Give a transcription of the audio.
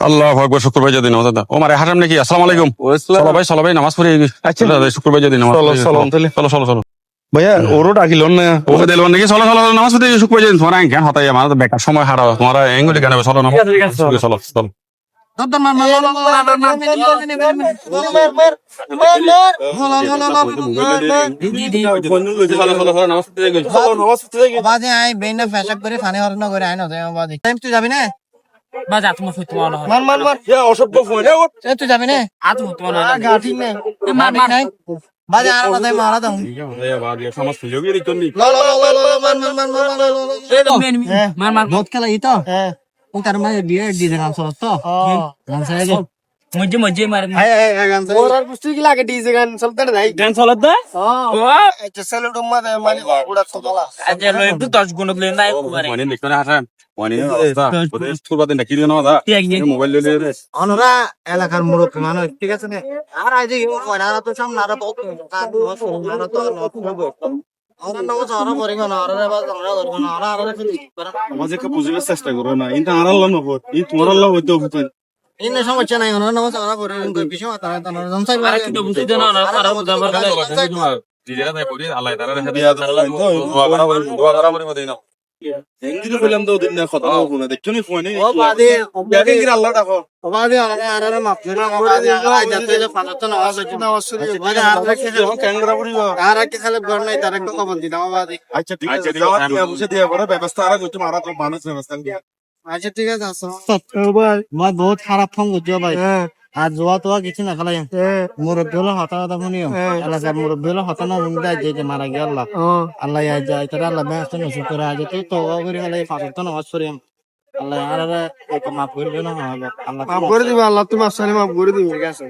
আল্লাহু আকবার শুক্রবার যদি নামাজ আদা ও মারে হারাম নাকি আসসালামু আলাইকুম চলো ভাই নামাজ পড়ি শুক্রবার যদি নামাজ চলো, চলো, তাহলে। চলো ভাইয়া ওরও ডাকিল না ও দেল নাকি চলো নামাজ পড়ি শুক্রবার যদি তোমার জ্ঞান হতাই আমার তো বেকার সময় হারাও তোমার এঙ্গুলি কেন চলো নামাজ চলো বাজে আই বেইনা ফেশাব করে ফানি হরন করে আই না বাজে টাইম তুই যাবি না বাজে আত্ম ফুট তোমার না মার অসভ্য ফোন তুই যাবি না আত্ম তোমার না গাঠি না মার মার বাজে আর কথা মারা দাও সমাজ সুযোগই দিত নি মার মার বহুত খেলা ই তো ও তার মানে বিয়ে ডিজে গান চলত তো গান চাই গে মজ্জে মজ্জে মার গান চাই ওর আর বুঝতে কি লাগে ডিজে গান চলতে না ভাই গান চলত দা এটা সেলুট উম্মা মানে উড়া চলা আজ লো একটু 10 গুণ দিলে নাই কুমারে মানে দেখতো না হাসান মানে স্কুল বাদে নাকি দিও না দা মোবাইল লইলে অনরা এলাকার মুরব্বী মানুষ ঠিক আছে না আর আজ কি কয়না তো সামনে আর বহুত কাদু আর তো আর নাও সারা পরিগ না আর বাস আমরা ধরব না আর আমাকে বুঝিবার চেষ্টা করো না ইনটা আর আল্লাহ নবত ই তোমার আল্লাহ হইতো বুঝেন ইন্নে সমস্যা নাই ওনার নাও সারা পরিগ কই পিছু তারা তারা জনসাই আর কিন্তু বুঝতে না না আর বুঝাবার দিদিরা তাই পড়ি আল্লাহ তাআলা রেখে দিয়া দোয়া করা মরি মদিনা এঙ্গিরে বললাম তো দিন না কথা বলবো না দেখছো নি ফোনে ও বাদে ইয়াকে কি আল্লাহ ডাকো ও বাদে আর মাফ করে বাদে যাতে যে ফালাত না আওয়াজ হচ্ছে বাদে আর রাখে ক্যাংরা পড়িব আর কি খালি ঘর নাই তার একটু কবল দিনা বাদে আচ্ছা ঠিক আছে দাওয়াত দিয়া বুঝে দিয়া পরে ব্যবস্থা আর করতে মারা তো মানুষ ব্যবস্থা দিয়া আচ্ছা ঠিক আছে আসো ভাই মই বহুত খারাপ ফোন করছো ভাই আর জোয়া তো কিছু না খালাই মুরব্বী হলো হতা হতা শুনিও এলাকার মুরব্বী হলো হতা না শুনতে যে মারা গিয়ে আল্লাহ আল্লাহ যায় তারা আল্লাহ ব্যস্ত নসিব করে আজ তো করে গেলে ফাঁসর তো নামাজ পড়ি আল্লাহ আর মাফ করে দেন আল্লাহ মাফ করে দিবা আল্লাহ তুমি আসলে মাফ করে দিবে ঠিক আছে